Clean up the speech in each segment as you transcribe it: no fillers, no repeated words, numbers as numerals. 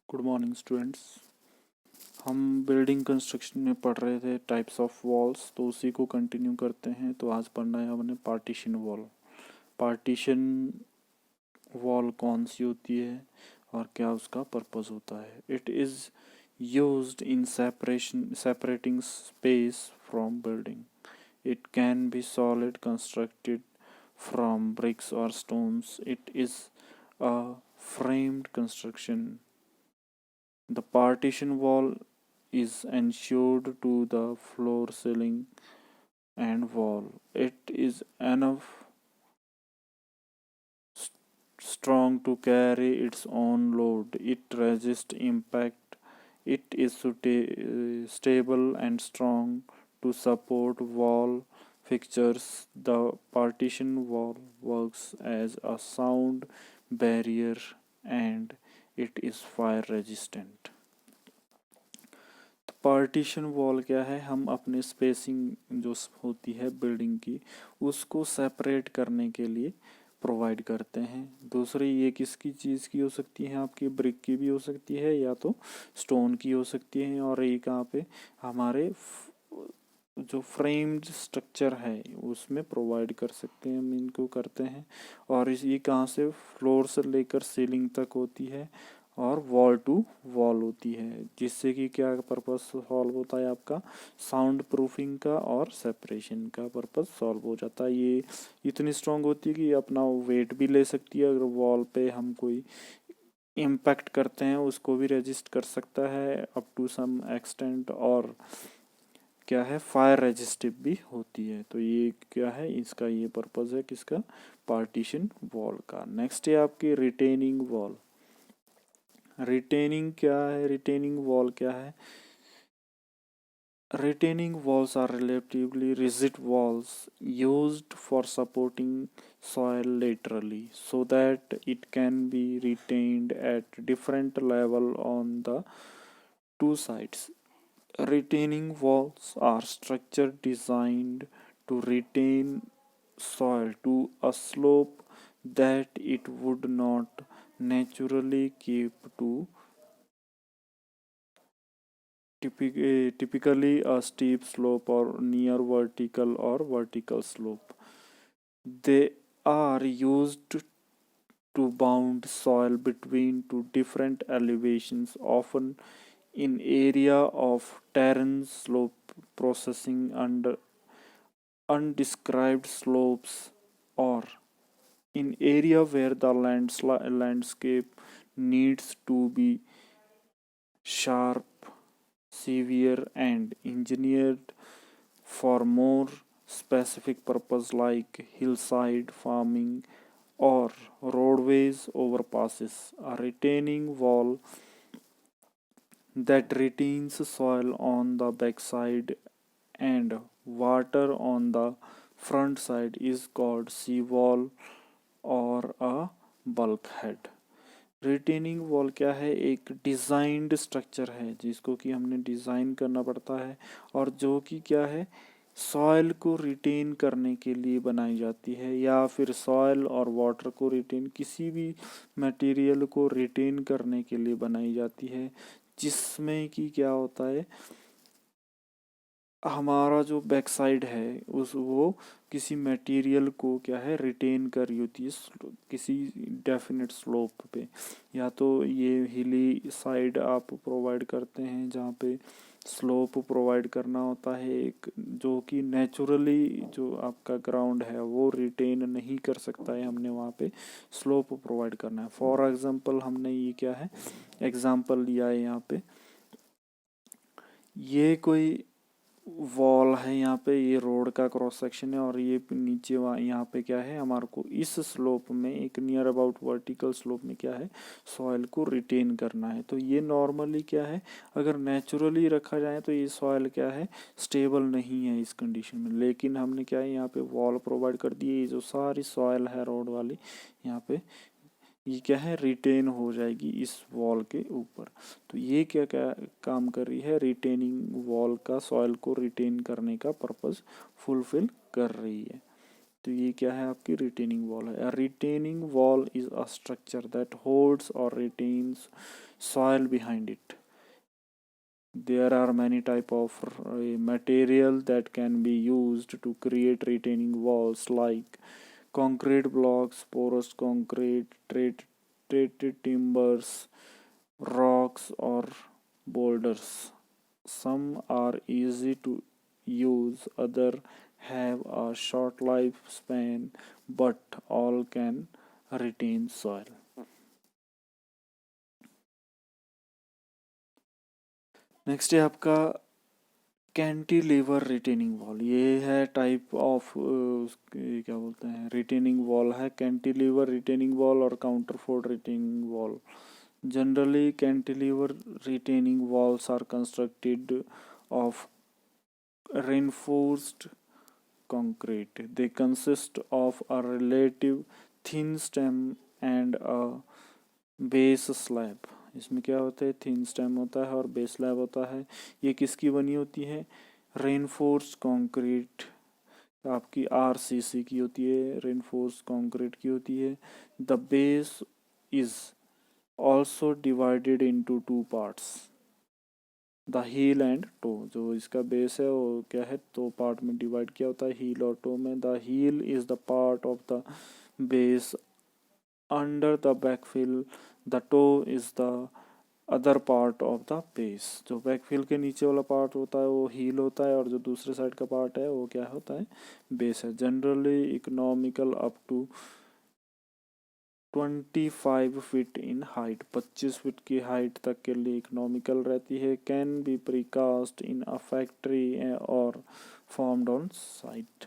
Good morning students. हम building construction में पढ़ रहे थे टाइप्स ऑफ वॉल्स, तो उसी को कंटिन्यू करते हैं। तो आज पढ़ना है हमने पार्टीशन वॉल। पार्टीशन वॉल कौन सी होती है और क्या उसका पर्पस होता है। It is used in separating space from building. It can be solid constructed from bricks or stones. It is a framed construction. The partition wall is ensured to the floor, ceiling, and wall. It is enough strong to carry its own load. It resists impact. It is stable and strong to support wall fixtures. The partition wall works as a sound barrier and it is fire resistant. Partition wall क्या है, हम अपने spacing जो होती है building की उसको separate करने के लिए प्रोवाइड करते हैं। दूसरी ये किसकी चीज़ की हो सकती है, आपकी ब्रिक की भी हो सकती है या तो स्टोन की हो सकती है। और एक यहाँ पे हमारे जो फ्रेम्ड स्ट्रक्चर है उसमें प्रोवाइड कर सकते हैं, हम इनको करते हैं। और ये कहाँ से, फ्लोर से लेकर सीलिंग तक होती है और वॉल टू वॉल होती है, जिससे कि क्या पर्पस सॉल्व होता है आपका, साउंड प्रूफिंग का और सेपरेशन का पर्पस सॉल्व हो जाता है। ये इतनी स्ट्रांग होती है कि अपना वेट भी ले सकती है। अगर वॉल पे हम कोई इम्पैक्ट करते हैं उसको भी रेजिस्ट कर सकता है अप टू सम एक्सटेंट, और क्या है, फायर रेजिस्टिव भी होती है। तो ये क्या है, इसका ये पर्पस है किसका, पार्टीशन वॉल का। नेक्स्ट है आपकी रिटेनिंग वॉल। रिटेनिंग क्या है, रिटेनिंग वॉल क्या है। Retaining walls are relatively rigid walls used for supporting soil laterally so that it can be retained at different level on the two sides. Retaining walls are structure designed to retain soil to a slope that it would not naturally keep to, typically a steep slope or near vertical slope. They are used to bound soil between two different elevations, often in area of terrain slope processing under undescribed slopes, or in area where the landscape needs to be sharp, severe, and engineered for more specific purpose like hillside farming or roadways overpasses. A retaining wall that retains soil on the backside and water on the front side is called seawall और a bulkhead. Retaining wall क्या है, एक designed structure है जिसको कि हमने design करना पड़ता है और जो कि क्या है, सॉइल को रिटेन करने के लिए बनाई जाती है, या फिर सॉइल और वाटर को रिटेन, किसी भी मटेरियल को रिटेन करने के लिए बनाई जाती है, जिसमें कि क्या होता है, हमारा जो बैक साइड है उस वो किसी मटेरियल को क्या है, रिटेन कर रही होती है किसी डेफिनेट स्लोप पे। या तो ये हिली साइड आप प्रोवाइड करते हैं जहाँ पे स्लोप प्रोवाइड करना होता है एक, जो कि नेचुरली जो आपका ग्राउंड है वो रिटेन नहीं कर सकता है, हमने वहाँ पे स्लोप प्रोवाइड करना है। फॉर एग्जांपल हमने ये क्या है, एग्जांपल लिया है यहाँ पे, ये कोई वॉल है, यहाँ पे ये रोड का क्रॉस सेक्शन है और ये नीचे यहाँ पे क्या है, हमारे को इस स्लोप में एक नियर अबाउट वर्टिकल स्लोप में क्या है, सॉइल को रिटेन करना है। तो ये नॉर्मली क्या है, अगर नेचुरली रखा जाए तो ये सॉइल क्या है, स्टेबल नहीं है इस कंडीशन में। लेकिन हमने क्या है, यहाँ पे वॉल प्रोवाइड कर दी है, ये जो सारी सॉइल है रोड वाली यहाँ पे ये क्या है, रिटेन हो जाएगी इस वॉल के ऊपर। तो ये क्या क्या काम कर रही है, रिटेनिंग वॉल का सॉइल को रिटेन करने का पर्पस फुलफिल कर रही है। तो ये क्या है आपकी रिटेनिंग वॉल है। Retaining wall is a structure that holds और retains soil behind it. There are many type of material that can be used to create retaining walls like concrete blocks, porous concrete, treated timbers, rocks or boulders. Some are easy to use, other have a short lifespan, but all can retain soil. Next है आपका cantilever retaining wall. ये है type of क्या बोलते हैं retaining wall है, cantilever retaining wall और counterfort retaining wall. Generally cantilever retaining walls are constructed of reinforced concrete. They consist of a relative thin stem and a base slab. इसमें क्या होता है, थिन स्टेम होता है और बेस स्लैब होता है। ये किसकी बनी होती है, रेनफोर्स्ड कंक्रीट आपकी आरसीसी की होती है, रेनफोर्स्ड कंक्रीट की होती है। The base is also divided into two parts, the heel and toe. जो इसका बेस है वो क्या है, दो पार्ट में डिवाइड किया होता है, हील और टो में। The heel is the part of the base under the backfill, the toe is the other part of the base. जो बैकफिल के नीचे वाला पार्ट होता है वो हील होता है और जो दूसरे साइड का पार्ट है वो क्या होता है, बेस है। Generally economical up to 25 feet in height, 25 feet की हाइट तक के लिए इकोनॉमिकल रहती है। Can be precast in a factory और फॉर्म्ड ऑन साइट।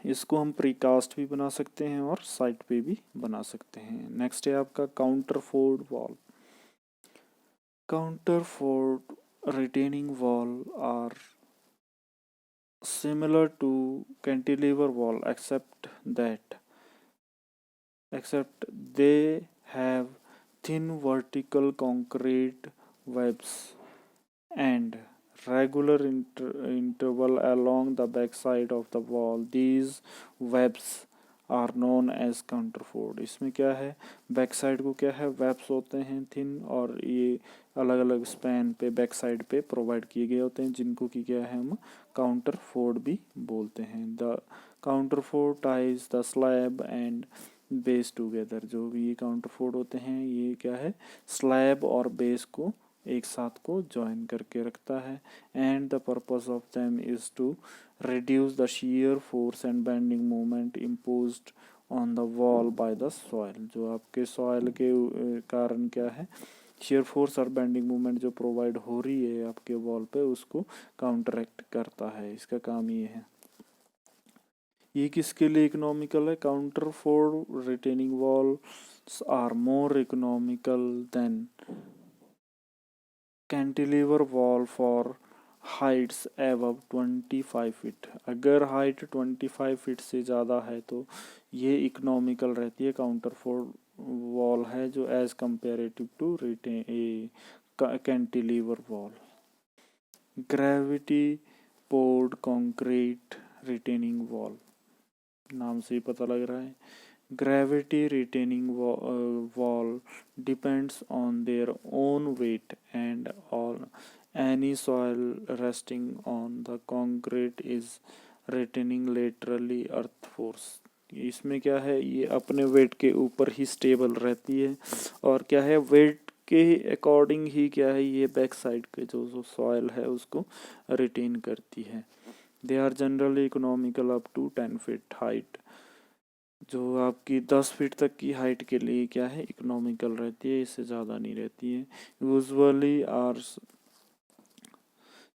इसको हम प्रीकास्ट भी बना सकते हैं और साइट पे भी बना सकते हैं। नेक्स्ट है आपका counterfort wall. Counterfort retaining wall are similar to cantilever wall except they have thin vertical concrete webs and regular interval along the backside of the wall. These webs are known as counterfort. इसमें क्या है, back side को क्या है, webs होते हैं thin और ये अलग अलग स्पैन पे बैक साइड पे प्रोवाइड किए गए होते हैं, जिनको कि क्या है हम काउंटरफोर्ट भी बोलते हैं। The counterfort ties the slab and base together. जो भी ये काउंटरफोर्ट होते हैं ये क्या है, स्लैब और बेस को एक साथ को ज्वाइन करके रखता है। And the purpose of them is to reduce the shear force and bending moment imposed on the wall by the soil। जो आपके soil के कारण क्या है, shear force और bending moment जो प्रोवाइड हो रही है आपके वॉल पे उसको काउंटरैक्ट करता है। इसका काम ये है। ये किसके लिए इकोनॉमिकल है, counterfort retaining walls are more economical than cantilever wall for heights above 25 feet. अगर हाइट 25 फीट से ज़्यादा है तो ये इकोनॉमिकल रहती है, काउंटरफोर्ट वॉल है जो as comparative to cantilever wall. Gravity poured concrete retaining wall, नाम से ही पता लग रहा है। Gravity retaining wall depends on their own weight and on any soil resting on the concrete is retaining laterally earth force। इसमें क्या है, ये अपने वेट के ऊपर ही स्टेबल रहती है और क्या है, वेट के अकॉर्डिंग ही क्या है ये बैक साइड के जो सॉइल है उसको रिटेन करती है। They are generally economical up to 10 feet height. जो आपकी 10 फीट तक की हाइट के लिए क्या है इकोनॉमिकल रहती है, इससे ज़्यादा नहीं रहती है। Usually are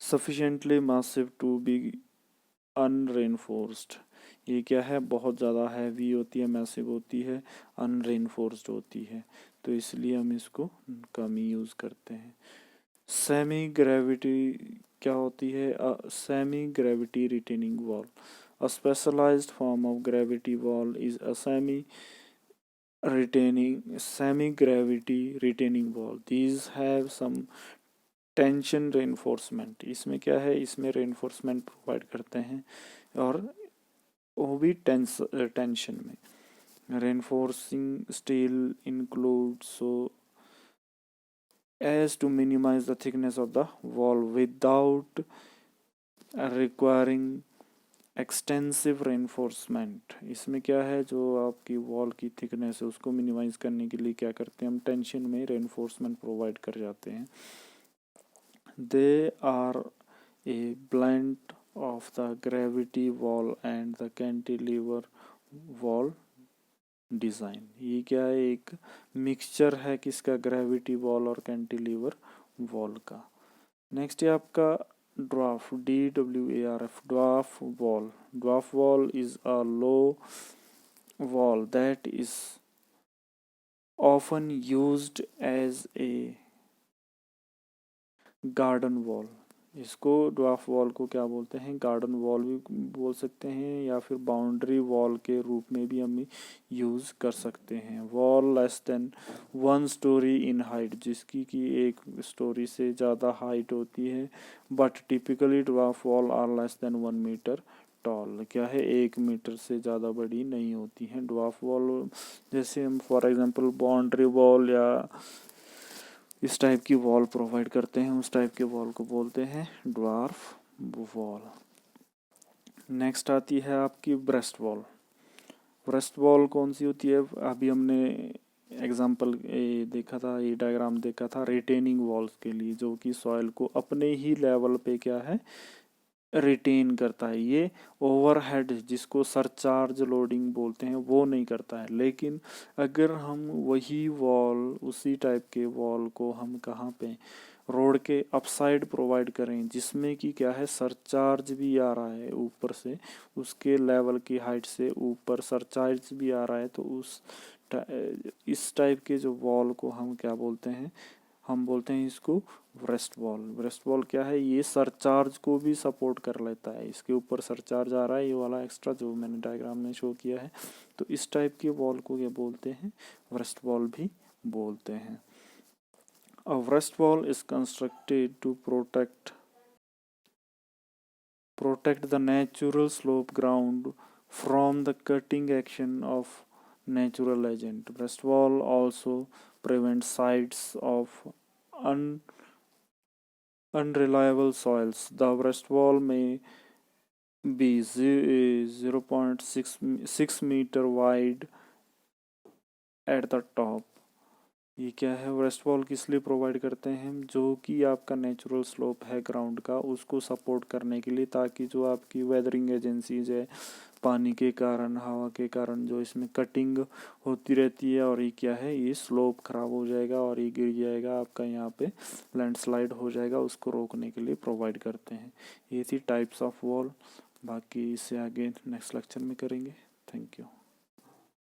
sufficiently massive to be unreinforced। ये क्या है, बहुत ज़्यादा हैवी होती है, मैसिव होती है, अनरेनफोर्स्ड होती है, तो इसलिए हम इसको कम ही यूज़ करते हैं। सेमी ग्रेविटी क्या होती है, semi gravity retaining wall. A specialised form of gravity wall is a semi gravity retaining wall। These have some tension reinforcement. इसमें क्या है, इसमें रेनफोर्समेंट प्रोवाइड करते हैं और वो भी टेंशन में। Reinforcing steel include so as to minimize the thickness of the wall without requiring extensive reinforcement. इसमें क्या है, जो आपकी वॉल की थिकनेस है उसको मिनिमाइज करने के लिए क्या करते हैं हम, टेंशन में रेनफोर्समेंट प्रोवाइड कर जाते हैं। They are a blend of the gravity wall and the cantilever wall design. ये क्या है, एक मिक्सचर है किसका, ग्रेविटी वॉल और कैंटिलीवर वॉल का। नेक्स्ट है आपका dwarf, DWARF, dwarf wall. Dwarf wall is a low wall that is often used as a garden wall. इसको ड्वार्फ वॉल को क्या बोलते हैं, गार्डन वॉल भी बोल सकते हैं या फिर बाउंड्री वॉल के रूप में भी हम यूज़ कर सकते हैं। Wall less than 1 storey in height, जिसकी कि 1 स्टोरी से ज़्यादा हाइट होती है। But typically dwarf wall are less than 1 metre tall. क्या है, 1 मीटर से ज़्यादा बड़ी नहीं होती हैं ड्वार्फ वॉल। जैसे हम फॉर एग्जांपल बाउंड्री वॉल या इस टाइप की वॉल प्रोवाइड करते हैं, उस टाइप के वॉल को बोलते हैं ड्वार्फ वॉल। नेक्स्ट आती है आपकी ब्रेस्ट वॉल। ब्रेस्ट वॉल कौन सी होती है, अभी हमने एग्जांपल देखा था, ये डायग्राम देखा था रिटेनिंग वॉल्स के लिए, जो कि सॉइल को अपने ही लेवल पे क्या है रिटेन करता है। ये ओवरहेड जिसको सरचार्ज लोडिंग बोलते हैं वो नहीं करता है। लेकिन अगर हम वही वॉल, उसी टाइप के वॉल को हम कहाँ पे, रोड के अपसाइड प्रोवाइड करें, जिसमें कि क्या है सरचार्ज भी आ रहा है ऊपर से, उसके लेवल की हाइट से ऊपर सरचार्ज भी आ रहा है, तो इस टाइप के जो वॉल को हम क्या बोलते हैं, हम बोलते हैं इसको ब्रेस्ट वॉल। ब्रेस्ट वॉल क्या है, ये सरचार्ज को भी सपोर्ट कर लेता है। इसके ऊपर सरचार्ज आ रहा है, ये वाला एक्स्ट्रा जो मैंने डायग्राम में शो किया है, तो इस टाइप के वॉल को क्या बोलते हैं, ब्रेस्ट वॉल भी बोलते हैं। A breast wall is constructed to protect the natural slope ground from the cutting action of natural agent. Breast wall also prevents sites of unreliable soils. The breast wall may be 0.6 meter wide at the top. ये क्या है, breast wall किस लिए provide करते हैं हम, जो कि आपका नेचुरल स्लोप है ग्राउंड का, उसको सपोर्ट करने के लिए, ताकि जो आपकी वेदरिंग एजेंसीज है, पानी के कारण, हवा के कारण जो इसमें कटिंग होती रहती है, और ये क्या है, ये स्लोप ख़राब हो जाएगा और ये गिर जाएगा आपका, यहाँ पे लैंडस्लाइड हो जाएगा, उसको रोकने के लिए प्रोवाइड करते हैं। ये थी टाइप्स ऑफ वॉल। बाकी इससे आगे नेक्स्ट लेक्चर में करेंगे। Thank you.